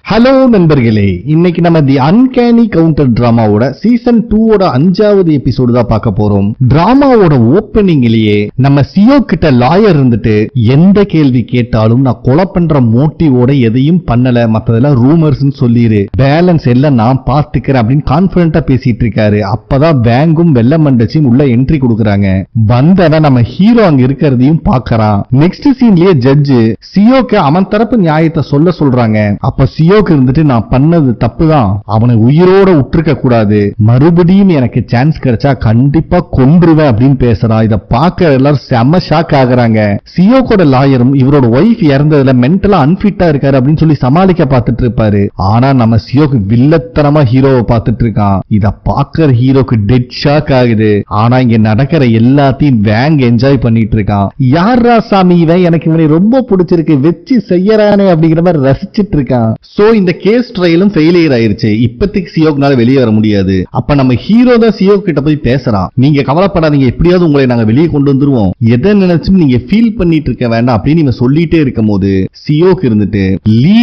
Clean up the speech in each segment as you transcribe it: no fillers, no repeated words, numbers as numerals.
Hello நண்பர்களே, இன்னைக்கு நம்ம தி அன்கேனி கவுண்டர் டிராமாவோட சீசன் 2 5வது எபிசோடு தான் பார்க்க போறோம். டிராமாவோட ஓப்பனிங்லயே நம்ம சியோ கிட்ட லாயர் இருந்துட்டு எந்த கேள்வி கேட்டாலும் நான் கொலை பண்ற மோட்டிவோட எதையும் பண்ணல, மத்ததெல்லாம் ரூமர்ஸ்னு சொல்லிரு, பேலன்ஸ் எல்லாம் நான் பாத்துக்கிறேன் அப்படின்னு கான்பிடண்டா பேசிட்டு இருக்காரு. அப்பதான் வேங்கும் வெள்ள மண்டச்சியும் உள்ள என்ட்ரி கொடுக்கறாங்க. வந்தவன் நம்ம ஹீரோ அங்க இருக்கிறதையும் பாக்கறான். நெக்ஸ்ட் சீன்லயே ஜட்ஜு சியோக்கு அவன் தரப்பு நியாயத்தை சொல்றாங்க. அப்ப சியோ இருந்துட்டு நான் பண்ணது தப்புதான், அவனை உயிரோட விட்டுருக்க கூடாது, மறுபடியும் எனக்கு சான்ஸ் கிடைச்சா கண்டிப்பா கொன்றுவேன் அப்படின்னு பேசுறான். இத பார்க்க எல்லாரும் செம்ம ஷாக் ஆகுறாங்க. சியோக்கோட லாயரும் இவரோட ஒய்ஃப் இறந்ததுல மென்டலா அன்பிட்டா இருக்காரு அப்படின்னு சொல்லி சமாளிக்க பார்த்துட்டு இருப்பாரு. ஆனா நம்ம சியோக்கு வில்லத்தனமா ஹீரோவை பார்த்துட்டு இருக்கான். இத பாக்குற ஹீரோக்கு டெட் ஷாக் ஆகுது. ஆனா இங்க நடக்கிற எல்லாத்தையும் வேங் என்ஜாய் பண்ணிட்டு இருக்கான். யாரா சாமி இவன், எனக்கு இவனை ரொம்ப பிடிச்சிருக்கு, வச்சு செய்யறானே அப்படிங்கிற மாதிரி ரசிச்சிட்டு இருக்கான். சோ இந்த கேஸ் ட்ரையலும் ஃபெயிலியர் ஆயிருச்சு. இப்போதைக்கு சியோக்குனால வெளியே வர முடியாது. அப்ப நம்ம ஹீரோ தான் சியோ கிட்ட போய் பேசுறான். நீங்க கவலைப்படாதீங்க, எப்படியாவது உங்களை நாங்க வெளியே கொண்டு வந்துருவோம், எதை நினைச்சும் நீங்க ஃபீல் பண்ணிட்டு இருக்க வேண்டாம் அப்படின்னு நீங்க சொல்லிட்டே இருக்கும் போது சியோக்கு இருந்துட்டு லீ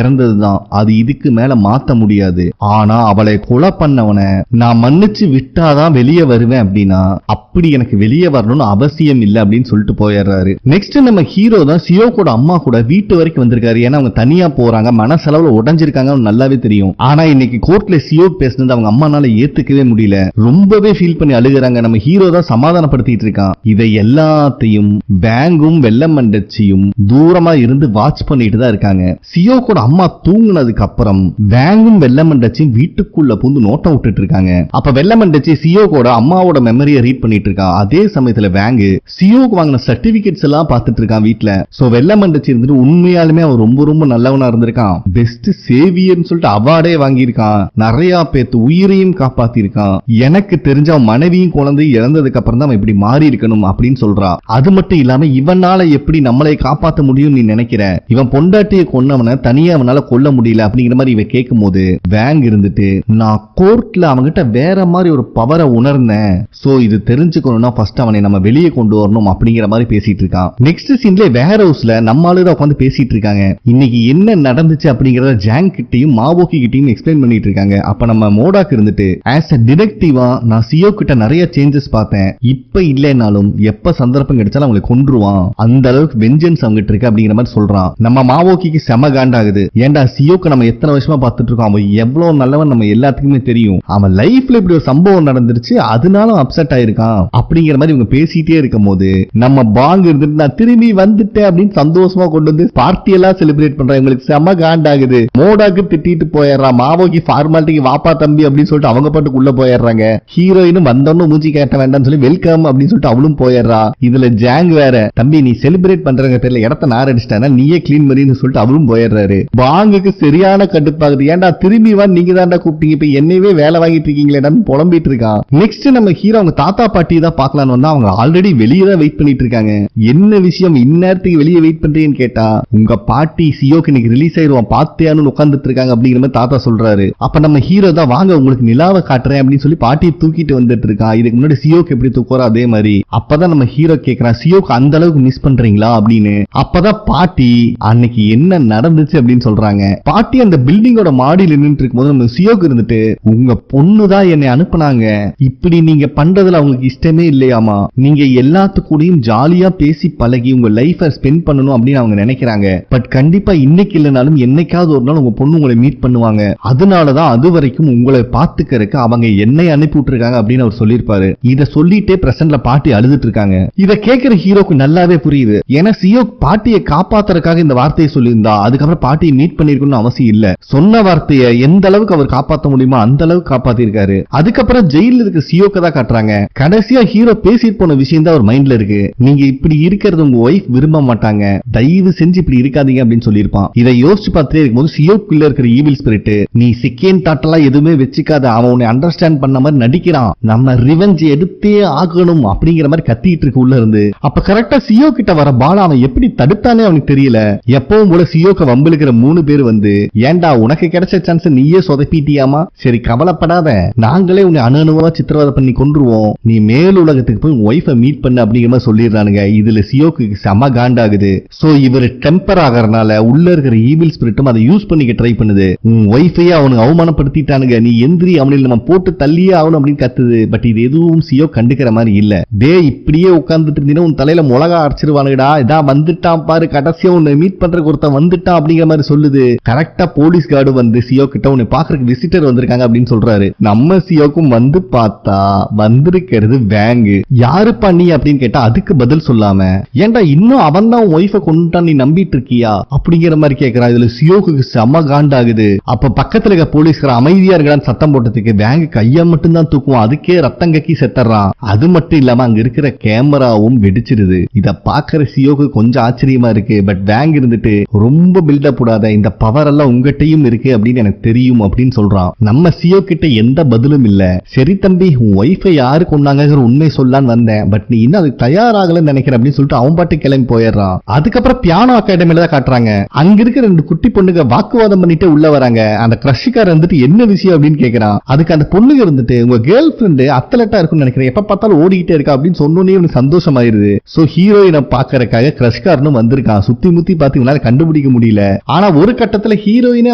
இறந்ததுதான், அது இதுக்கு மேல மாத்த முடியாது, ஆனா அவளை கொலை பண்ணவனை நான் மன்னிச்சு விட்டாதான் வெளியே வருவேன் அப்படின்னா அப்படி எனக்கு வெளியே வரணும்னு அவசியம் இல்லை அப்படின்னு சொல்லிட்டு போயிடுறாரு. நெக்ஸ்ட் நம்ம ஹீரோ தான் சியோ கூட அம்மா கூட வீட்டு வரைக்கும் வந்திருக்காரு. ஏன்னா அவங்க தனியா போறாங்க, மனசளவுல உடைஞ்சிருக்காங்க நல்லாவே தெரியும். ஆனா இன்னைக்கு கோர்ட்ல சியோ பேசினது அவங்க அம்மானால ஏத்துக்கவே முடியல, ரொம்பவே ஃபீல் பண்ணி அழுகுறாங்க. நம்ம ஹீரோ தான் சமாதானப்படுத்திட்டு இருக்கான். இதை எல்லாத்தையும் வேங்கும் வெள்ள மண்டச்சியும் தூரமா இருந்து வாட்ச் பண்ணிட்டு தான் இருக்காங்க. சியோ கூட அம்மா தூங்குனதுக்கு அப்புறம் வேங்கும் வெள்ள மண்டச்சியும் வீட்டுக்குள்ள புந்து நோட்டம் விட்டுட்டு இருக்காங்க. அப்ப வெள்ள மண்டச்சி சியோ கூட அம்மாவோட மெமரியை ரீட் பண்ணிட்டு இருக்கா. அதே சமயத்துல வேங்கு சியோக்கு வாங்கின சர்டிபிகேட்ஸ் எல்லாம் பார்த்துட்டு இருக்கான் வீட்டுல. சோ வெள்ள மண்டச்சி இருந்துட்டு உண்மையாலுமே அவன் ரொம்ப ரொம்ப நல்லவனா இருந்திருக்கான், பெஸ்ட் சேவியர்னு சொல்லிட்டு அவார்டே வாங்கியிருக்கான், நிறைய பேத்து உயிரையும் காப்பாத்திருக்கான், எனக்கு தெரிஞ்ச அவன் மனைவியும் குழந்தை இறந்ததுக்கு அப்புறம் தான் இப்படி மாறி இருக்கணும் அப்படின்னு சொல்றான். அது மட்டும் இல்லாம இவனால எப்படி நம்மளை காப்பாற்ற முடியும் நீ நினைக்கிற, இவன் பொண்டாட்டியை கொன்னவனை தனியா அவனால கொல்ல முடியல அப்படிங்கிற மாதிரி இவன் கேட்கும் போது வேங் இருந்துட்டு நான் கோர்ட்ல அவன்கிட்ட வேற மாதிரி ஒரு பவரை உணர்ந்தேன், சோ இது தெரிஞ்சுக்கணும்னா ஃபர்ஸ்ட் அவனை நம்ம வெளியே கொண்டு வரணும் அப்படிங்கிற மாதிரி பேசிட்டு இருக்கான். நெக்ஸ்ட் சீன்ல வேற ஹவுஸ்ல நம்ம ஆளுதான் உட்காந்து பேசிட்டு இருக்காங்க. இன்னைக்கு என்ன நடந்துச்சு அப்படிங்கறத ஜாங் கிட்டையும் மாவோக்கி கிட்டையும் எக்ஸ்பிளைன் பண்ணிட்டு இருக்காங்க. அப்ப நம்ம மோடாக் இருந்துட்டு ஆஸ் அ டிடெக்டிவா நான் சியோ கிட்ட நிறைய சேஞ்சஸ் பார்த்தேன், இப்ப இல்லைனாலும் எப்ப சந்தர்ப்பம் கிடைச்சாலும் அவங்களை கொன்றுவான், அந்த அளவுக்கு வெஞ்சன்ஸ் அவங்கிட்ட இருக்கு அப்படிங்கிற மாதிரி சொல்றான். நம்ம மாவோக்கிக்கு செம காண்டாகுது. ஏண்டா சியோக்கு நம்ம எத்தனை வருஷமா பார்த்துட்டு இருக்கோம், அவன் எவ்வளவு நல்லவன் நம்ம எல்லாத்துக்குமே தெரியும், அவன் லைஃப்ல இப்படி ஒரு சம்பவம் நடந்துருச்சு அதனால அப்செட் ஆயிருக்கான் அப்படிங்கிற மாதிரி இவங்க பேசிட்டே இருக்கும் போது நம்ம பாங் இருந்துட்டு நான் திரும்பி வந்துட்டேன் அப்படின்னு சந்தோஷமா கொண்டு வந்து பார்ட்டி எல்லாம் செலிப்ரேட் பண்றாங்க. இவங்களுக்கு செம காண்டாகுது. மோடாக்கு திட்டிட்டு போயிடுறான், மாவோக்கி ஃபார்மாலிட்டிக்கு வாப்பா தம்பி அப்படின்னு சொல்லிட்டு அவங்க பாட்டுக்கு உள்ள போயிடுறாங்க. ஹீரோயினும் வந்தோன்னு மூஞ்சி கேட்ட வேண்டாம்னு சொல்லி வெல்கம் அப்படின்னு சொல்லிட்டு அவளும் போயிடுறா. இதுல ஜாங் வேற தம்பி நீ செலிப்ரேட் பண்றங்க தெரியல, இடத்த நான் அடிச்சிட்டா நீயே கிளீன் பண்ணின்னு சொல்லிட்டு அவளும் போயிடுறாரு. பாங்குக்கு சரியான கடுப்பாகுது, ஏன்டா திரும்பி வா நீங்க தான்டா கூப்பிட்டீங்க, இப்ப என்னவே வேலை வாங்கிட்டு இருக்கீங்களேடான்னு புலம்பிட்டு இருக்கான். நெக்ஸ்ட் நம்ம ஹீரோ அவங்க தாத்தா பாட்டி தான் பாக்கலான்னு வந்தா அவங்க ஆல்ரெடி வெளியே தான் வெயிட் பண்ணிட்டு இருக்காங்க. என்ன விஷயம் இந்நேரத்துக்கு வெளியே வெயிட் பண்றீங்கன்னு கேட்டா உங்க பாட்டி சியோக்கு இன்னைக்கு ரிலீஸ் ஆயிடுவான் பாத்தியானு உட்கார்ந்துட்டு இருக்காங்க அப்படிங்கிற மாதிரி தாத்தா சொல்றாரு. அப்ப நம்ம ஹீரோ தான் வாங்க உங்களுக்கு நிலாவை காட்டுறேன் அப்படின்னு சொல்லி பாட்டியை தூக்கிட்டு வந்துட்டு இருக்கான். இதுக்கு முன்னாடி சியோக்கு எப்படி தூக்குறோம் அதே மாதிரி. அப்பதான் நம்ம ஹீரோ கேக்குறான் சியோக்கு அந்த அளவுக்கு மிஸ் பண்றீங்களா அப்படின்னு. அப்பதான் பாட்டி அன்னைக்கு என்ன நடந்துச்சு அப்படின்னு சொல்றாங்க. பாட்டி அந்த பில்டிங்கோட மாடியில் நின்றுட்டு இருக்கும் போது நம்ம சியோக்கு இருந்துட்டு உங்க பொண்ணுதான் என்னை அனுப்புனாங்க, இப்படி நீங்க பண்றதுல அவங்களுக்கு இஷ்டமே இல்லையாமா, நீங்க எல்லாத்துக்கூடையும் ஜாலியா பேசி பழகி உங்க லைஃபை ஸ்பெண்ட் பண்ணணும் அப்படின்னு அவங்க நினைக்கிறாங்க, பட் கண்டிப்பா இன்னைக்கு இல்லைனாலும் என்னைக்காவது ஒரு நாள் உங்க பொண்ணு உங்களை மீட் பண்ணுவாங்க, அதனாலதான் அது வரைக்கும் உங்களை பாத்துக்கிறதுக்கு அவங்க என்னை அனுப்பி விட்டுருக்காங்க அப்படின்னு அவர் சொல்லியிருப்பாரு. இத சொல்லிட்டே பிரசன்ட்ல பாட்டி அழுதுட்டு இருக்காங்க. இத கேட்கிற ஹீரோக்கு நல்லாவே புரியுது. ஏன்னா சியோ பாட்டியை காப்பாத்துறதுக்காக இந்த வார்த்தையை சொல்லியிருந்தா அதுக்கப்புறம் பாட்டியை மீட் பண்ணிருக்கணும்னு அவசியம் இல்ல, சொன்ன வார்த்தையை எந்த அளவுக்கு அவர் காப்பாற்ற முடியுமோ அந்த அளவுக்கு காப்பாத்தி இருக்காரு. அதுக்கப்புறம் ஜெயில இருக்க சியோக்கு தான் காட்டுறாங்க. கடைசியா ஹீரோ பேசிட்டு போன விஷயம் தான் அவர் மைண்ட்ல இருக்கு. நீங்க இப்படி இருக்கிறது உங்க ஒய்ஃப் விரும்ப மாட்டாங்க, தயவு செஞ்சு இப்படி இருக்காதீங்க அப்படின்னு சொல்லியிருப்பான். இதை யோசிச்சு பார்த்துட்டே இருக்கும்போது சியோக்குள்ள இருக்கிற ஈவில் ஸ்பிரிட் நீ செகண்ட் தாட் எல்லாம் எதுவுமே வச்சுக்காத, அவன் உன்னை அண்டர்ஸ்டாண்ட் பண்ண மாதிரி நடிக்கிறான், நம்ம ரிவெஞ்ச் எடுத்தே ஆகணும் அப்படிங்கிற மாதிரி கத்திட்டு இருக்கு உள்ள இருந்து. அப்ப கரெக்டா சியோ கிட்ட வர பால அவன் எப்படி தடுத்தானே அவனுக்கு தெரியல. எப்பவும் போல சியோக்க வம்பிழுக்கிற 3 பேர் வந்து ஏண்டா உனக்கு கிடைச்ச சான்ஸ் நீயே சொதப்பிட்டியாமா, சரி கவலைப்படாத நாங்களே உன்னை அணுவா சித்திரவதை பண்ணி கொன்றுவோம், நீ மேல் உலகத்துக்கு போய் ஒய்ஃபை மீட் பண்ண அப்படிங்கிற மாதிரி சொல்லிடுறானுங்க. இதுல சியோக்கு செம காண்டாகுது. சோ இவர் டெம்பர் ஆகறனால உள்ள இருக்கிற ஈவில் ஸ்பிரிட் ஸ்பிரிட்டும் அதை யூஸ் பண்ணிக்க ட்ரை பண்ணுது. உன் ஒய்ஃபையே அவனுக்கு அவமானப்படுத்திட்டானுங்க, நீ எந்திரி, அவனில் நம்ம போட்டு தள்ளியே ஆகணும் அப்படின்னு கத்துது. பட் இது எதுவும் சியோ கண்டுக்கிற மாதிரி இல்ல. டே இப்படியே உட்கார்ந்துட்டு இருந்தீங்கன்னா உன் தலையில மிளகா அரைச்சிருவானுடா, இதான் வந்துட்டான் பாரு, கடைசியா உன்னை மீட் பண்றதுக்கு ஒருத்தன் வந்துட்டான் அப்படிங்கிற மாதிரி சொல்லுது. கரெக்டா போலீஸ் கார்டு வந்து சியோ கிட்ட உன்னை பாக்குறதுக்கு விசிட்டர் வந்திருக்காங்க அப்படின்னு சொல்றாரு. நம்ம சியோக்கும் வந்து பார்த்தா வந்திருக்கிறது வேங்கு. யாருப்பா நீ அப்படின்னு கேட்டா அதுக்கு பதில் சொல்லாம, ஏன்டா இன்னும் அவன் தான் ஒய்ஃபை கொண்டுட்டான் நீ நம்பிட்டு இருக்கியா அப்படிங்கிற மாதிரி கேட்கிறான். இதுல சியோக்கு செம காண்டாகுது. அப்ப பக்கத்துல இருக்க போலீஸ்கார அமைதியா இருக்கலான்னு சத்தம் போட்டதுக்கு வேங்கு கையா மட்டும் தான் தூக்குவான், அதுக்கே ரத்தம் கக்கி செத்துறான். அது மட்டும் இல்லாம அங்க இருக்கிற கேமராவும் வெடிச்சிருது. இத பாக்குற சியோக்கு கொஞ்சம் ஆச்சரியமா இருக்கு. பட் வேங் இருந்துட்டு ரொம்ப பில்டப் போடாத, இந்த பவர் எல்லாம் உங்ககிட்டயும் இருக்கு அப்படின்னு எனக்கு தெரியும் அப்படின்னு சொல்றான். நம்ம சியோ கிட்ட எந்த பதிலும் இல்ல. சரி தம்பி, உன் ஒய்ஃபை யாரு கொண்டாங்கிற உண்மை சொல்லான்னு வந்தேன், பட் நீ இன்னும் அதுக்கு தயாராகலன்னு நினைக்கிறேன் அப்படின்னு சொல்லிட்டு அவன் பாட்டு கிளம்பி போயிடுறான். அதுக்கப்புறம் பியானோ அகாடமில தான் காட்டுறாங்க. அங்க இருக்க 2 குட்டி பொண்ணுங்க வாக்குவாதம் பண்ணிட்டு உள்ள வராங்க. அந்த கிரஷிக்கார இருந்துட்டு என்ன விஷயம் அப்படின்னு கேக்குறான். அதுக்கு அந்த பொண்ணுங்க இருந்துட்டு உங்க கேர்ள் ஃபிரெண்ட் அத்லட்டா இருக்கும்னு நினைக்கிறேன், எப்ப பார்த்தாலும் ஓடிக்கிட்டே இருக்கா அப்படின்னு சொன்னோன்னே எனக்கு சந்தோஷமாயிருது. சோ ஹீரோயினை பாக்கறதுக்காக கிரஷ்காரனும் வந்திருக்கான். சுத்தி முத்தி பார்த்து இவனால கண்டுபிடிக்க முடியல. ஆனா ஒரு கட்டத்துல ஹீரோயினே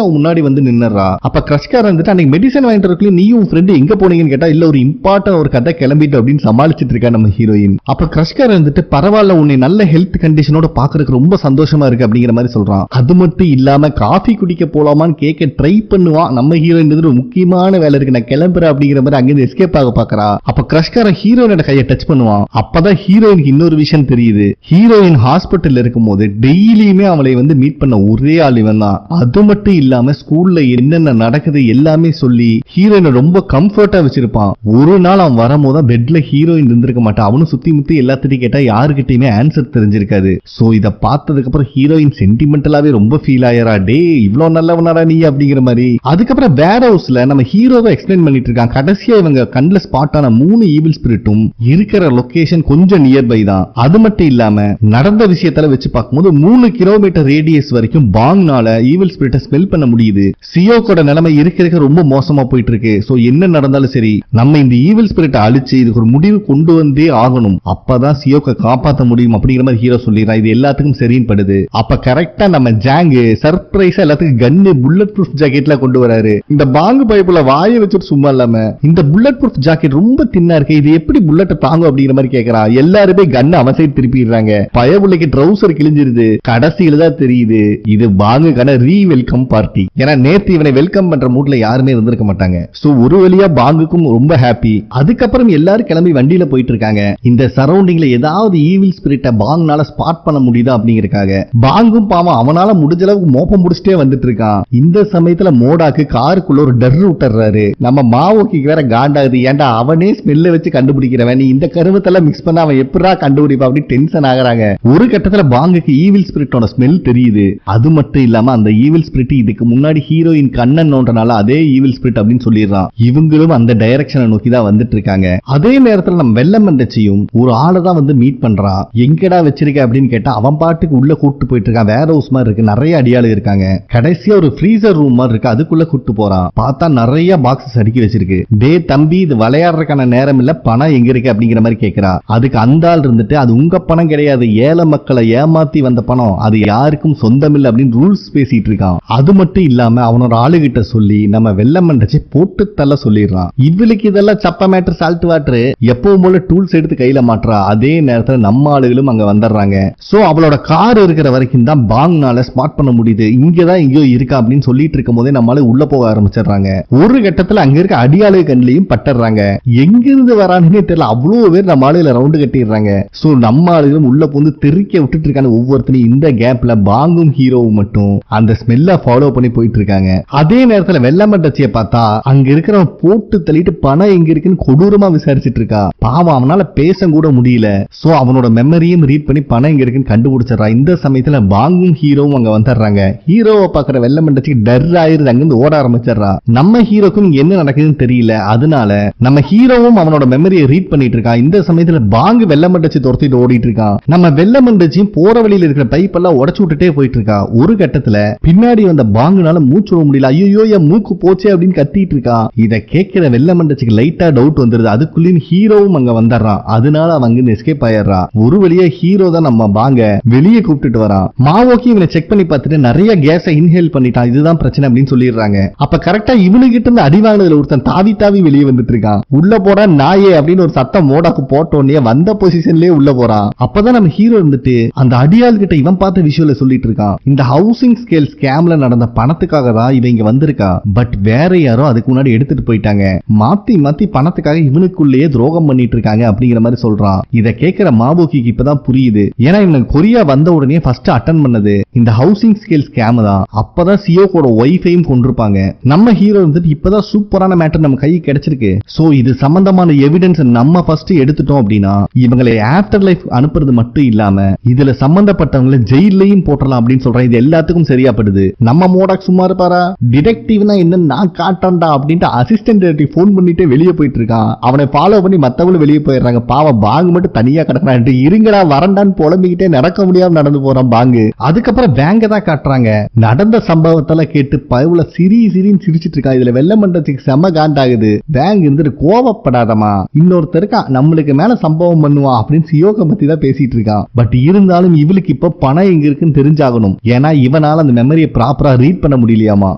அவன் முன்னாடி வந்து நின்னுறா. அப்ப கிரஷ்காரன் வந்துட்டு அன்னைக்கு மெடிசன் வாங்கிட்டு இருக்கல நீயும் ஃப்ரெண்ட் எங்க போனீங்கன்னு கேட்டா இல்ல ஒரு இம்பார்ட்டன்ட் ஒரு கதை கிளம்பிட்டு அப்படின்னு சமாளிச்சிட்டு இருக்கா நம்ம ஹீரோயின். அப்ப கிரஷ்காரன் வந்துட்டு பரவாயில்ல உன்னை நல்ல ஹெல்த் கண்டிஷனோட பாக்குறதுக்கு ரொம்ப சந்தோஷமா இருக்கு அப்படிங்கிற மாதிரி சொல்றான். அது மட்டும் இல்லாம காஃபி குடிக்க போலாமான்னு கேட்க ட்ரை பண்ணுவான். நம்ம ஹீரோயின் ஒரு முக்கியமான வேலை இருக்கு நான் கிளம்புறேன் அப்படிங்கிற மாதிரி அங்கிருந்து எஸ்கேப் ஆக பாக்குறா. அப்ப கிரஷ்காரன் ஹீரோயினோட கையை டச் பண்ணுவான். அப்பதான் ஹீரோயினுக்கு இன்னொரு விஷயம் தெரியுது. ஹீரோயின் ஹாஸ்பிட்டல் இருக்கும் போது டெய்லியுமே அவளை வந்து மீட் பண்ண ஒரே ஆள் இவன் தான். அது மட்டும் இல்லாம ஸ்கூல்ல என்னென்ன நடக்குது எல்லாமே சொல்லி ஹீரோயினை ரொம்ப கம்ஃபர்ட்டா வச்சிருப்பான். ஒரு நாள் அவன் வரும்போது பெட்ல ஹீரோயின் இருந்திருக்க மாட்டான். அவனும் சுத்தி முத்தி எல்லாத்திட்டையும் கேட்டா யாருக்கிட்டையுமே ஆன்சர் தெரிஞ்சிருக்காது. சோ இத பார்த்ததுக்கு அப்புறம் ஹீரோயின் சென்டிமெண்டலாவே ரொம்ப ஃபீல் ஆயரா. டே இவ்வளவு நல்லவனாடா நீ அப்படிங்கிற மாதிரி. அதுக்கப்புறம் வேர் ஹவுஸ்ல நம்ம ஹீரோவை எக்ஸ்பிளைன் பண்ணிட்டு இருக்கான். கடைசியா இவங்க கண்ணுல ஸ்பாட் ஆன 3 ஈவில் ஸ்பிரிட்டும் இருக்கிற லொகேஷன் கொஞ்சம் நியர்பை தான். அது மட்டும் இல்லாம நடந்த விஷயத்துல வச்சு பார்க்கும்போது 3 கிலோமீட்டர் ரேடியஸ் வரைக்கும் பாங்னால ஈவில் ஸ்பிரிட்டை ஸ்மெல் பண்ண முடியுது. சியோக்கோட நிலைமை இருக்க ரொம்ப மோசமா போயிட்டு இருக்கு. சோ என்ன நடந்தாலும் சரி நம்ம இந்த ஈவில் ஸ்பிரிட்டை அழிச்சு இதுக்கு ஒரு முடிவு கொண்டு வந்தே ஆகணும், அப்பதான் சியோக்க காப்பாற்ற முடியும் அப்படிங்கிற மாதிரி ஹீரோ சொல்லிடுறான். இது எல்லாத்துக்கும் சரின்னு படுது. அப்ப கரெக்டா நம்ம ஜாங்கு சர்ப்ரைஸா எல்லாத்துக்கும் கன்னு புல்லட் ப்ரூஃப் ஜாக்கெட்ல கொண்டு வராரு. இந்த பாங்கு பைப்புல வாயை வச்சுட்டு சும்மா இல்லாம இந்த புல்லட் ப்ரூஃப் ஜாக்கெட் ரொம்ப தின்னா இருக்கு, இது எப்படி புல்லட் தாங்கும் அப்படிங்கிற மாதிரி கேக்குறா. எல்லாருமே கன்னு அவன் சைடு திருப்பிடுறாங்க. பயபுள்ளைக்கு ட்ரௌசர் கிழிஞ்சிருது. கடைசியில தான் தெரியுது இது பாங்குக்கான ரீ வெல்கம் பார்ட்டி. ஏன்னா நேத்து இவனை வெல்கம் பண்ற மூட்ல யாருமே இருந்திருக்க மாட்டாங்க. சோ ஒரு வழியா பாங்குக்கும் ரொம்ப ஹாப்பி. அதுக்கப்புறம் எல்லாரும் கிளம்பி வண்டியில போயிட்டு இருக்காங்க. இந்த சரௌண்டிங்ல ஏதாவது ஈவில் ஸ்பிரிட்ட பாங்னால ஸ்பாட் பண்ண முடியுதா அப்படிங்கறக்காக பாங்கும் பாவம் அவனால முடிஞ்ச அளவுக்கு மோப்பம் முடிச்சிட்டே வந்துட்டு இருக்கான். இந்த சமயத்துல மோடாக்கு காருக்குள்ள ஒரு டர் விட்டுறாரு. நம்ம மாவோக்கு வேற காண்டாகுது. ஏன்டா அவனே ஸ்மெல்ல வச்சு கண்டுபிடிக்கிறவன், நீ இந்த கருவத்தெல்லாம் மிக்ஸ் பண்ண அவன் எப்படா கண்டுபிடிப்பா அப்படி டென்ஷன் ஆகுறாங்க. ஒரு கட்டத்துல பாங்குக்கு ஈவில் ஸ்பிரிட்டோட ஸ்மெல் தெரியுது. அது மட்டும் இல்லாம அந்த ஈவில் ஸ்பிரிட் இதுக்கு முன்னாடி ஹீரோயின் கண்ணன் நோன்றனால அதே ஈவில் ஸ்பிரிட் அப்படின்னு சொல்லிடுறான். இவங்களும் அந்த டைரக்ஷனை நோக்கி தான் வந்துட்டு இருக்காங்க. அதே நேரத்துல நம்ம வெள்ளமண்டச்சியும் ஒரு ஆளை தான் வந்து மீட் பண்றா. எங்கடா வச்சிருக்க அப்படின்னு கேட்டா அவன் பாட்டுக்கு உள்ள கூட்டு போயிட்டு இருக்கான். வேர் ஹவுஸ் மாதிரி இருக்கு, நிறைய அடியாளு இருக்காங்க. கடைசியா ஒரு ஃப்ரீசர் ரூம் மாதிரி இருக்கு, அதுக்குள்ள கூட்டு போறான். பார்த்தா நிறைய பாக்ஸஸ் அடுக்கி வச்சிருக்கு. டே தம்பி இது விளையாடுறதுக்கான நேரம் இல்ல, பணம் எங்க இருக்கு அப்படிங்கிற மாதிரி கேக்குறா. அதுக்கு அந்த ஆள் இருந்துட்டு அது உங்க பணம் கிடையாது, ஏழை மக்களை ஏமாத்தி வந்த பணம், அது யாருக்கும் சொந்தம் இல்ல அப்படின்னு ரூல்ஸ் பேசிட்டு இருக்கான். அது மட்டும் இல்லாம அவனோட ஆளுகிட்ட சொல்லி நம்ம வெள்ளமண்டச்சி போட்டு தள்ள சொல்லிடுறான். இவளுக்கு இதெல்லாம் சப்ப மேட்டர் சால்ட் வாட்டர் எப்பவும் போல டூல்ஸ் எடுத்து கையில மாற்றா. அதே நேரத்துல நம்ம ஆளுகளும் அங்க வந்துடுறாங்க. சோ அவளோட கார் இருக்கிற வரைக்கும் தான் பாங்னால ஸ்பாட் பண்ண முடியுது. இங்கதான் எங்கயோ இருக்கா அப்படின்னு சொல்லிட்டு இருக்கும் போதே நம்மளால உள்ள போக ஆரம்பிச்சிடுறாங்க. ஒரு கட்டத்துல அங்க இருக்க அடியாளு கண்ணிலையும் பட்டுறாங்க. எங்கிருந்து வரானுன்னே தெரியல, அவ்வளவு பேர் நம்ம ஆளுகளை ரவுண்டு கட்டிடுறாங்க. சோ நம்ம ஆளுகளும் உள்ள போந்து தெறிக்க விட்டுட்டு இருக்காங்க ஒவ்வொருத்தனையும். இந்த கேப்ல பாங்கும் ஹீரோவும் மட்டும் அந்த ஸ்மெல்ல ஃபாலோ பண்ணி போயிட்டு இருக்காங்க. அதே நேரத்துல வெள்ளமண்டச்சியை பார்த்தா அங்க இருக்கிறவன் போட்டு தள்ளிட்டு பணம் எங்க இருக்குன்னு கொடூரமா விசாரிச்சுட்டு இருக்கா. பாவம் அவனால பேச கூட முடியல. சோ அவனோட மெமரியும் ரீட் பண்ணி பணம் எங்க இருக்குன்னு கண்டுபிடிச்சிடறா. இந்த சமயத்துல பாங்கும் ஹீரோவும் அங்க வந்துடுறாங்க. ஹீரோவை பாக்குற வெள்ளமண்டச்சிக்கு டர் ஆயிருது, அங்கிருந்து ஓட ஆரம்பிச்சிடறா. நம்ம ஹீரோக்கும் என்ன நடக்குதுன்னு தெரியல. அதனால நம்ம ஹீரோவும் அவனோட மெமரியை ரீட் பண்ணிட்டு இருக்கான். இந்த சமயத்துல பாங்கு வெள்ளமண்டச்சி துரத்திட்டு ஓடிட்டு இருக்கான். நம்ம வெள்ளமண்டச்சியும் போற வழியில இருக்கிற பைப் எல்லாம் உடைச்சு விட்டுட்டே போயிட்டு இருக்கா. ஒரு கட்டத்துல பின்னாடி வந்த பாங்குனால மூச்சு விட முடியல. ஐயோ என் மூக்கு போச்சே அப்படின்னு கத்திட்டு இருக்கான். இத கேட்கிற வெள்ளமண்டச்சிக்கு லைட்டா டவுட் வந்துருது. அதுக்குள்ளேயும் ஹீரோவும் அங்க வந்துடுறான். அதனால அவங்க எஸ்கேப் ஆயிடுறா. ஒரு வழியா ஹீரோ தான் நம்ம பாங்க வெளியே கூப்பிட்டுட்டு வரான். மாவோக்கி இவனை செக் பண்ணி பார்த்துட்டு நிறைய நிறைய கேஸை இன்ஹேல் பண்ணிட்டான், இதுதான் பிரச்சனை அப்படின்னு சொல்லிடுறாங்க. அப்ப கரெக்டா இவனுகிட்ட இருந்து அடிவாங்கினதுல ஒருத்தன் தாவி தாவி வெளியே வந்துட்டு இருக்கான். உள்ள போறா நாயே அப்படின்னு ஒரு சத்தம் மோடாக்கு போட்டோன்னே வந்த பொசிஷன்லயே உள்ள போறான். அப்பதான் நம்ம ஹீரோ இருந்துட்டு அந்த அடியாள் கிட்ட இவன் பார்த்த விஷயம்ல சொல்லிட்டு இருக்கான், இந்த ஹவுசிங் ஸ்கேல் ஸ்கேம்ல நடந்த பணத்துக்காக தான் இவன் இங்க வந்திருக்கா, பட் வேற யாரோ அதுக்கு முன்னாடி எடுத்துட்டு போயிட்டாங்க, மாத்தி மாத்தி பணத்துக்காக இவனுக்குள்ளேயே துரோகம் பண்ணிட்டு இருக்காங்க அப்படிங்கிற மாதிரி சொல்றான். இத கேட்கிற மாபோக்கிக்கு இப்பதான் புரியுது. ஏன்னா இவனுக்கு கொரியா வந்த உடனே ஃபர்ஸ்ட் அட்டன் பண்ணது இந்த ஹவுசிங் ஸ்கேல் ஸ்கேம் தான். அப்பதான் சியோக்கோட ஒய்ஃபையும் கொண்டிருப்பாங்க. நம்ம ஹீரோ வந்துட்டு இப்பதான் சூப்பரான மேட்டர் நம்ம கைக்கு கிடைச்சிருக்கு. சோ இது சம்பந்தமான எவிடன்ஸ் நம்ம ஃபர்ஸ்ட் எடுத்துட்டோம் அப்படின்னா இவங்களை ஆஃப்டர் லைஃப் அனுப்புறது மட்டும் இல்லாம இதுல சம்பந்தப்பட்டவங்களை ஜெயிலையும் போட்டலாம் அப்படின்னு சொல்றேன். இது எல்லாத்துக்கும் சரியாப்படுது. நம்ம மோடாக் சும்மா இருப்பாரா, டிடெக்டிவ்னா என்ன நான் காட்டான்டா அப்படின்ட்டு அசிஸ்டன்ட் டிடெக்டிவ் போன் பண்ணிட்டு வெளியே போயிட்டு இருக்கான். அவனை ஃபாலோ பண்ணி மத்தவங்களும் வெளியே போயிடுறாங்க. பாவம் பாங்கு மட்டும் தனியா கிடக்குறான். இருங்கடா வரண்டான்னு புலம்பிக்கிட்டே நடக்க முடியாம நடந்து போறான் பாங்கு. அதுக்கப்புறம் வேங்க தான் காட்டுறாங்க. நடந்த சம்பவத்தால கேட்டு பவுல சிரின்னு சிரிச்சிட்டு இருக்கான். இதுல வெள்ள மண்டத்துக்கு செம காண்டாகுது. வேங்க இருந்துட்டு கோவப்படாதமா, இன்னொருத்தருக்கா நம்மளுக்கு மேல சம்பவம் பண்ணுவான் அப்படின்னு சியோக்க பத்தி தான் பேசிட்டு இருக்கான். பட் இருந்தாலும் இவளுக்கு இப்ப பணம் எங்க இருக்குன்னு தெரிஞ்சாகணும். ஏன்னா இவனால அந்த மெமரியை ப்ராப்பரா ரீட் பண்ண முடியலையாமா.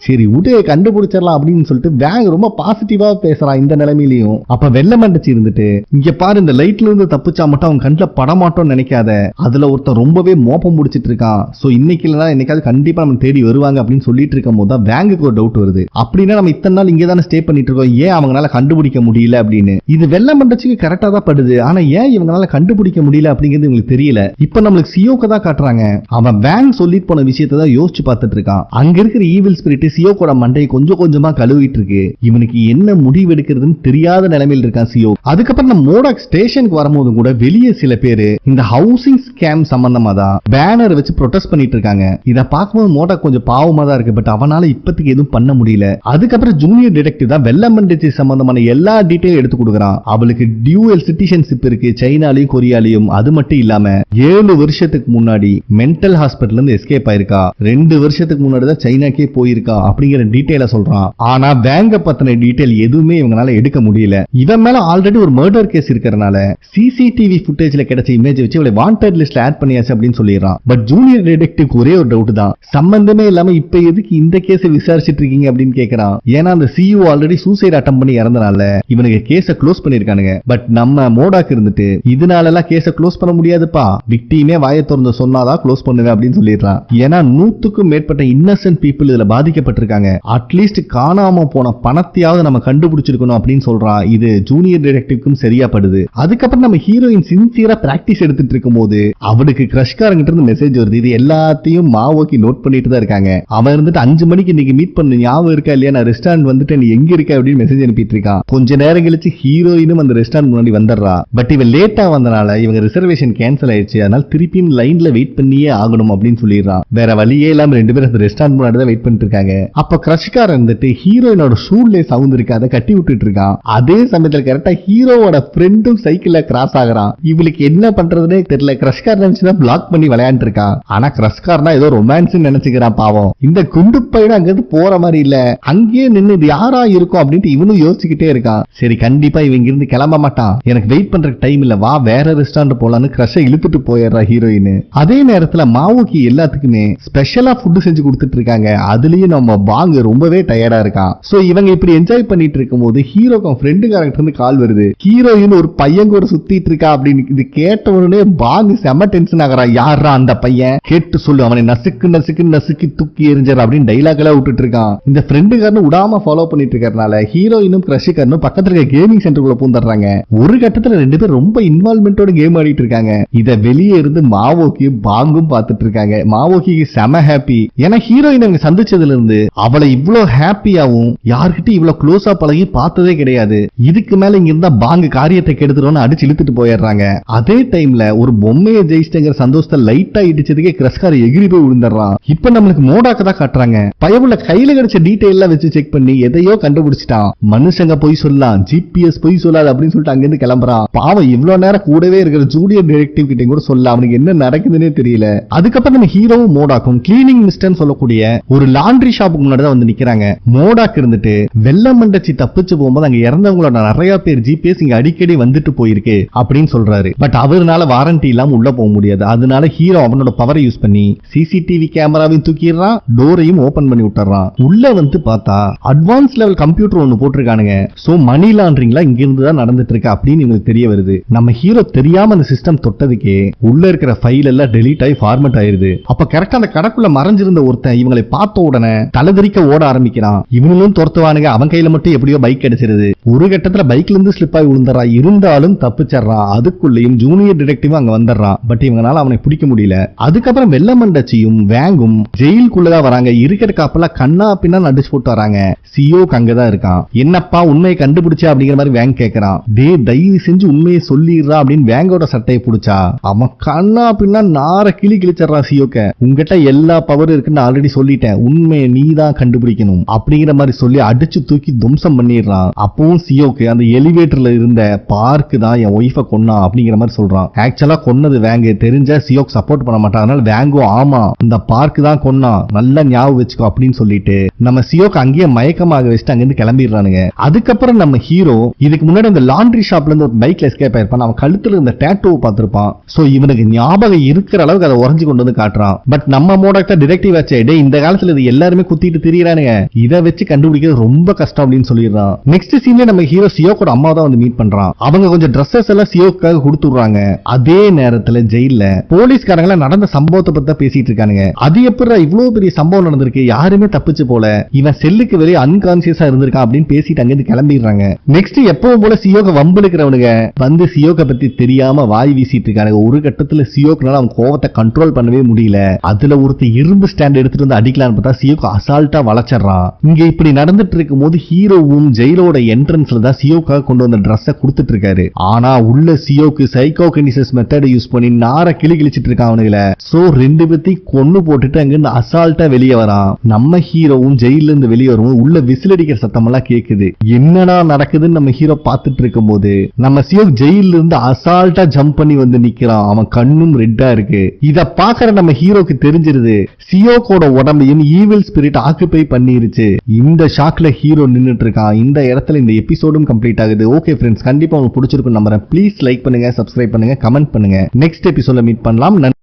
சரி உடைய கண்டுபிடிச்சிடலாம் அப்படின்னு சொல்லிட்டு வேங்க ரொம்ப பாசிட்டிவா பேசுறான் இந்த நிலைமையிலையும். அப்ப வெள்ள மண்டச்சி இருந்துட்டு இங்க பாரு, இந்த லைட்ல இருந்து தப்பிச்சா மட்டும் அவன் கண்ணுல படமாட்டோம்னு நினைக்காத, அதுல ஒருத்தர் ரொம்பவே மோப்பம் முடிச்சிட்டு இருக்கான். சோ இன்னைக்கு இல்லைன்னா என்னைக்காவது கண்டிப்பா நம்ம தேடி வருவாங்க அப்படின்னு சொல்லிட்டு இருக்கும் போது தான் வேங்குக்கு ஒரு டவுட் வருது. அப்படின்னா நம்ம இத்தனை நாள் இங்கே தானே ஸ்டே பண்ணிட்டு இருக்கோம், ஏன் அவங்களால கண்டுபிடிக்க முடியல அப்படின்னு. இது வெள்ள மண்டச்சிக்கு கரெக்டா தான் படுது. ஆனா ஏன் இவங்களால கண்டுபிடிக்க முடியல அப்படிங்கிறது உங்களுக்கு தெரியல. இப்ப நம்மளுக்கு சியோக்க தான் காட்டுறாங்க. அவன் வேங் சொல்லிட்டு போன விஷயத்தை தான் யோசிச்சு பார்த்துட்டு இருக்கான். அங்க இருக்கிற ஈவில் ஸ்பிரிட் சியோக்கோட மண்டையை கொஞ்சம் கொஞ்சமா கழுவிட்டு இருக்கு. இவனுக்கு என்ன முடிவு எடுக்கிறதுன்னு தெரியாத நிலைமையில் இருக்கான் சியோ. அதுக்கப்புறம் நம்ம மோடாக் ஸ்டேஷனுக்கு வரும்போது கூட வெளியே சில பேரு இந்த ஹவுசிங் ஸ்கேம் சம்பந்தமா தான் பேனர் வச்சு ப்ரொடெஸ்ட் பண்ணிட்டு இருக்காங்க. இத பார்க்கும்போது மோடாக் கொஞ்சம் பாவமா தான் இருக்கு. பட் அவனால இப்போதைக்கு எதுவும் பண்ண முடியல. அதுக்கப்புறம் ஜூனியர் டிடெக்டிவ் தான் வெள்ள மண்டச்சி சம்பந்தமான எல்லா டீடைல் எடுத்து கொடுக்குறான். அவளுக்கு டியூவல் சிட்டிசன்ஷிப் இருக்கு, சைனாலையும் கொரியாலையும். அது மட்டும் இல்லாம 7 வருஷத்துக்கு முன்னாடி மென்டல் ஹாஸ்பிட்டல் இருந்து எஸ்கேப் ஆயிருக்கா, 2 வருஷத்துக்கு முன்னாடி தான் சைனாக்கே போயிருக்கா அப்படிங்கிற டீடைல சொல்றான். ஆனா பேங்க பத்தின டீடைல் எதுவுமே இவங்களால எடுக்க முடியல. இவன் மேல ஆல்ரெடி ஒரு மர்டர் கேஸ் இருக்கறனால சிசிடிவி ஃபுட்டேஜ்ல கிடைச்ச இமேஜ் வச்சு இவளை வாண்டட் லிஸ்ட்ல ஆட் பண்ணியாச்சு அப்படின்னு சொல்லிடுறான். பட் ஜூனியர் டிடெக்டிவ் ஒரே ஒரு டவுட் தான், சம்பந்தமே இல்லாம இப்ப எதுக்கு இந்த கேஸை விசாரிச்சிட்டு இருக்கீங்க அப்படின்னு கேக்குறான். ஏன்னா அந்த சிஇஓ ஆல்ரெடி சூசைட் அட்டம் பண்ணி இறந்தனால இவனுக்கு கேஸை க்ளோஸ் பண்ணிருக்கானுங்க. பட் நம்ம மோடாக் இருந்துட்டு இதனால எல்லாம் கேஸை க்ளோஸ் பண்ண முடியாதுப்பா, விக்டிமே வாயை திறந்து சொன்னாதான் க்ளோஸ் பண்ணுவேன் அப்படின்னு சொல்லிடுறான். ஏன்னா 100க்கும் மேற்பட்ட இன்னசென்ட் பீப்புள் இதுல பாதிக்கப்பட்டிருக்காங்க. அட்லீஸ்ட் காணாம போன பணத்தையாவது நம்ம கண்டுபிடிச்சிருக்கணும் அப்படின்னு சொல்றான். இது ஜூனியர் டிடெக்டிவ்க்கும் சரியா படுது. அதுக்கப்புறம் நம்ம ஹீரோயின் சின்சியரா பிராக்டிஸ் எடுத்துட்டு இருக்கும் போது அவளுக்கு கிரஷ்காரங்கிட்ட இருந்து மெசேஜ் வருது. இது எல்லாத்தையும் மாவோக்கி நோட் பண்ணிட்டு தான் இருக்காங்க. அவன் இருந்துட்டு 5 மணிக்கு இன்னைக்கு மீட் பண்ணு, ஞாபகம் இருக்கா இல்லையா, நான் ரெஸ்டாரண்ட் வந்துட்டு நீ எங்க இருக்க அப்படின்னு மெசேஜ் அனுப்பிட்டு இருக்கான். கொஞ்ச நேரம் கழிச்சு ஹீரோயினும் அந்த ரெஸ்டாரண்ட் முன்னாடி வந்துடுறா. பட் இவன் லேட்டா வந்தனால இவங்க ரிசர்வேஷன் கேன்சல் ஆயிடுச்சு, அதனால திருப்பியும் லைன்ல வெயிட் பண்ணியே ஆகணும் அப்படின்னு சொல்லிடுறான். வேற வழியே இல்லாம 2 பேரும் அந்த ரெஸ்டாரண்ட் முன்னாடி தான் வெயிட் பண்ணிட்டு இருக்காங்க. அப்ப கிரஷ்காரன் இருந்துட்டு ஹீரோயினோட ஷூலே சவுண்ட் இருக்கு, அதை கட்டி விட்டுட்டு இருக்கான். அதே சமயத்துல கரெக்டா ஹீரோவோட ஃப்ரெண்டும் சைக்கிள்ல கிராஸ் ஆகுறான். இவளுக்கு என்ன பண்றதுன்னே தெரியல. கிரஷ்கார் நினைச்சுதான் பிளாக் பண்ணி விளையாண்டு இருக்கான். ஆனா கிரஷ்கார்னா ஏதோ ரொமான்ஸ் நினைச்சுக்கிறான் பாவம். இந்த குண்டு பையன் அங்கிருந்து போற மாதிரி இல்ல, அங்கேயே நின்று இது யாரா இருக்கும் அப்படின்ட்டு இவனும் யோசிச்சுக்கிட்டே இருக்கான். சரி கண்டிப்பா இவங்க இருந்து கிளம்ப மாட்டான், எனக்கு வெயிட் பண்றதுக்கு டைம் இல்ல, வா வேற ரெஸ்டாரண்ட் போலான்னு கிரஷை இழுத்துட்டு போயிடுறா ஹீரோயின். அதே நேரத்துல மாவோக்கி எல்லாத்துக்குமே ஸ்பெஷலா ஃபுட் செஞ்சு கொடுத்துட்டு இருக்காங்க. அதுலயும் நம்ம பாங் ரொம்பவே டயர்டா இருக்கான். சோ இவங்க இப்படி என்ஜாய் பண்ணிட்டு இருக்கும் போது ஹீரோக்கும் ஃப்ரெண்டு கேரக்டர் இருந்து கால் வருது. ஹீரோயின் ஒரு பையன் கூட சுத்திட்டு இருக்கா அப்படின்னு இது கேட்ட உடனே பாங் செம டென்ஷன் ஆகுறா. யாரா அந்த பையன், கேட்டு சொல்லு, அவனை நசுக்கு நசுக்கு நசுக்கி தூக்கி எரிஞ்சார் அப்படின்னு டைலாக் எல்லாம் விட்டுட்டு இருக்கான். இந்த ஃப்ரெண்டுக்காரனு விடாம ஃபாலோ பண்ணிட்டு இருக்கறனால ஹீரோயினும் கிரஷுக்காரனும் பக்கத்துல இருக்க கேமிங் சென்டருக்குள்ள பூந்துடுறாங்க. ஒரு கட்டத்துல 2 பேரும் ரொம்ப இன்வால்வ்மெண்டோட கேம் ஆடிட்டு இருக்காங்க. இத வெளியே இருந்து மாவோக்கி பாங்கும் பார்த்துட்டு இருக்காங்க. மாவோக்கிக்கு செம ஹாப்பி. ஏன்னா ஹீரோயின் அங்க சந்திச்சதுல இருந்து அவளை இவ்வளவு ஹாப்பியாவும் யார்கிட்ட இவ்வளவு க்ளோஸா பழகி பார்த்ததே கிடையாது. இதுக்கு மேல இங்க இருந்தா பாங்கு காரியத்தை கெடுத்துருவோம்னு அடிச்சு இழுத்துட்டு போயிடுறாங்க. அதே டைம்ல ஒரு பொம்மையை ஜெயிச்சிட்டங்கிற சந்தோஷத்தை லைட்டா இடிச்சதுக்கே கிரஷ்கார எகிரி போய் விழுந்துடுறான். இப்ப நம்மளுக்கு மோடாக்க தான் காட்டுறாங்க. பயவுல கையில கிடைச்ச டீடைல் எல்லாம் வச்சு செக் பண்ணி எதையோ கண்டுபிடிச்சிட்டான். மனுஷங்க போய் சொல்லலாம், ஜிபிஎஸ் போய் சொல்லாது அப்படின்னு சொல்லிட்டு அங்கிருந்து கிளம்புறான். பாவம் இவ்வளவு நேரம் கூடவே இருக்கிற ஜூனியர் டிடெக்டிவ் கிட்ட கூட சொல்ல அவனுக்கு என்ன நடக்குதுன்னே தெரியல. அதுக்கப்புறம் நம்ம ஹீரோவும் மோடாக்கும் கிளீனிங் மிஸ்டர்னு சொல்லக்கூடிய ஒரு லாண்ட்ரி ஷாப்புக்கு முன்னாடி தான் வந்து நிக்கிறாங்க. மோடாக் இருந்துட்டு வெள்ள மண்டச்சி தப்பிச்சு போகும்போது அங்க இறந்தவங்களோட நிறைய பேர் ஜிபிஎஸ் இங்க அடிக்கடி வந்துட்டு போயிருக்கு அப்படின்னு சொல்றாரு. பட் அவர்னால வாரண்டி இல்லாம உள்ள போக முடியாது. அதனால ஹீரோ அவனோட பவரை யூஸ் பண்ணி சிசிடிவி கேமரா கேமராவையும் தூக்கிடுறான், டோரையும் ஓபன் பண்ணி விட்டுறான். உள்ள வந்து பார்த்தா அட்வான்ஸ் லெவல் கம்ப்யூட்டர் ஒன்னு போட்டிருக்கானுங்க. சோ மணி லாண்டரிங்லாம் இங்க இருந்து தான் நடந்துட்டு இருக்கு அப்படின்னு இவங்களுக்கு தெரிய வருது. நம்ம ஹீரோ தெரியாம அந்த சிஸ்டம் தொட்டதுக்கே உள்ள இருக்கிற ஃபைல் எல்லாம் டெலீட் ஆகி ஃபார்மேட் ஆயிருது. அப்ப கரெக்டா அந்த கடைக்குள்ள மறைஞ்சிருந்த ஒருத்தன் இவங்களை பார்த்த உடனே தலைதறிக்க ஓட ஆரம்பிக்கிறான். இவங்களும் துரத்துவானுங்க. அவன் கையில மட்டும் எப்படியோ பைக் கிடைச்சிருது. ஒரு கட்டத்துல பைக்ல இருந்து ஸ்லிப் ஆகி விழுந்துறான். இருந்தாலும் தப்பிச்சறான். அதுக்குள்ளேயும் ஜூனியர் டிடெக்டிவ் அங்க வந்துடுறான். பட் இவங்களால அவனை பிடிக்க முடியல. அதுக்கப்புறம் வெள்ளமண்டச்சியும் வேங்கும் ஜெயிலுக்குள்ளதான் வராங்க. இருக்கிற காப்பல கண்ணா பின்னா நடிச்சு போட்டு வராங்க. சியோக்கு அங்கதான் இருக்கான். என்னப்பா உண்மையை கண்டுபிடிச்சா அப்படிங்கிற மாதிரி வேங் கேட்கறான். டே தயவு செஞ்சு உண்மையை சொல்லிடுறா அப்படின்னு வேங்கோட சட்டையை பிடிச்சா அவன் கண்ணா பின்னா நார கிளி கிழிச்சறான் சியோக்க. உங்ககிட்ட எல்லா பவரும் இருக்குன்னு ஆல்ரெடி சொல்லிட்டேன், உண்மையை நீ தான் கண்டுபிடிக்கணும் அப்படிங்கிற மாதிரி சொல்லி அடிச்சு தூக்கி தும்சம் பண்ணிடுறான். அப்பவும் சியோக்கு அந்த எலிவேட்டர்ல இருந்த பார்க்கு தான் என் ஒய்ஃபை கொன்னா அப்படிங்கிற மாதிரி சொல்றான். ஆக்சுவலா கொன்னது வேங்கு. தெரிஞ்சா சியோக் சப்போர்ட் பண்ண மாட்டான். அதனால வேங்கோ ஆமா இந்த பார்க்கு தான் கொன்னா, நல்லா ஞாபகம் வச்சுக்கோ அப்படின்னு சொல்லிட்டு நம்ம சியோக்கு அங்கேயே மயக்கமாக வச்சுட்டு அங்கிருந்து கிளம்பிடுறானுங்க. அதுக்கப்புறம் நம்ம ஹீரோ இதுக்கு முன்னாடி இந்த லாண்ட்ரி ஷாப்ல இருந்து ஒரு பைக்ல எஸ்கேப் ஆயிருப்பான். அவன் கழுத்துல இந்த டேட்டூவை பார்த்திருப்பான். சோ இவனுக்கு ஞாபகம் இருக்கிற அளவுக்கு அதை உறைஞ்சு கொண்டு வந்து காட்டுறான். பட் நம்ம மோடாக்டா டிடெக்டிவ் ஆச்சே, டே இந்த காலத்துல இது எல்லாருமே குத்திட்டு திரியறானுங்க, இதை வச்சு கண்டுபிடிக்கிறது ரொம்ப கஷ்டம் அப்படின்னு சொல்லிடுறான். நெக்ஸ்ட் சீன்ல நம்ம ஹீரோ சியோக்கோட அம்மா தான் வந்து மீட் பண்றான். அவங்க கொஞ்சம் ட்ரெஸ்ஸஸ் எல்லாம் சியோக்காக கொடுத்துடுறாங்க. அதே நேரத்துல ஜெயில போலீஸ்காரங்க நடந்த சம்பவத்தை பத்தி பேசிட்டு இருக்கானுங்க. அது எப்படி இவ்வளவு பெரிய சம்பவம் நடந்திருக்கு, யாருமே தப்பிச்சு போல, இவன் செல்லுக்கு வெளியே அன்கான்சியஸா இருந்திருக்கான் அப்படின்னு பேசிட்டு அங்கிருந்து கிளம்பிடுறாங்க. நெக்ஸ்ட் எப்பவும் போல சியோக்க வம்பிழுக்கிறவனுங்க வந்து சியோக்க பத்தி தெரியாம வாய் வீசிட்டு இருக்கானுங்க. ஒரு கட்டத்துல சியோக்குனால அவன் கோவத்தை கண்ட்ரோல் பண்ணவே முடியல. அதுல ஒருத்தர் இரும்பு ஸ்டாண்ட் எடுத்துட்டு வந்து அடிக்கலான்னு பார்த்தா சியோக்கு அசால்ட்டா வளைச்சறான். இங்க இப்படி நடந்துட்டு இருக்கும் போது ஹீரோவும் ஜெயிலோட என்ட்ரன்ஸ்ல தான் சியோக்காக கொண்டு வந்த ட்ரெஸ்ஸை கொடுத்துட்டு இருக்காரு. ஆனா உள்ள சியோக்கு சைக்கோகினிசிஸ் மெத்தட் யூஸ் பண்ணி நார கிளி கிழிச்சிட்டு இருக்கான் அவனுங்கள. சோ ரெண்டு பேத்தையும் கொன்னு போட்டுட்டு அங்கிருந்து அசால்ட்டா வெளியே வரான். நம்ம ஹீரோவும் ஜெயில இருந்து வெளியே வரும். உள்ள விசில் அடிக்கிற சத்தம் எல்லாம் கேக்குது. என்னடா நடக்குதுன்னு நம்ம ஹீரோ பார்த்துட்டு இருக்கும் போது நம்ம சியோக் ஜெயில இருந்து அசால்ட்டா ஜம்ப் பண்ணி வந்து நிக்கிறான். அவன் கண்ணும் ரெட்டா இருக்கு. இத பாக்குற நம்ம ஹீரோக்கு தெரிஞ்சிருது சியோக்கோட உடம்பையும் ஈவில் ஸ்பிரிட் ஆக்குபை பண்ணிருச்சு. இந்த ஷாக்ல ஹீரோ நின்னுட்டு இருக்கான். இந்த இடத்துல இந்த எபிசோடும் கம்ப்ளீட் ஆகுது. ஓகே ஃப்ரெண்ட்ஸ், கண்டிப்பா உங்களுக்கு பிடிச்சிருக்கும் நம்புறேன். ப்ளீஸ் லைக் பண்ணுங்க, சப்ஸ்கிரைப் பண்ணுங்க, கமெண்ட் பண்ணுங்க. நெக்ஸ்ட் எபிசோட்ல மீட் பண்ணலாம்.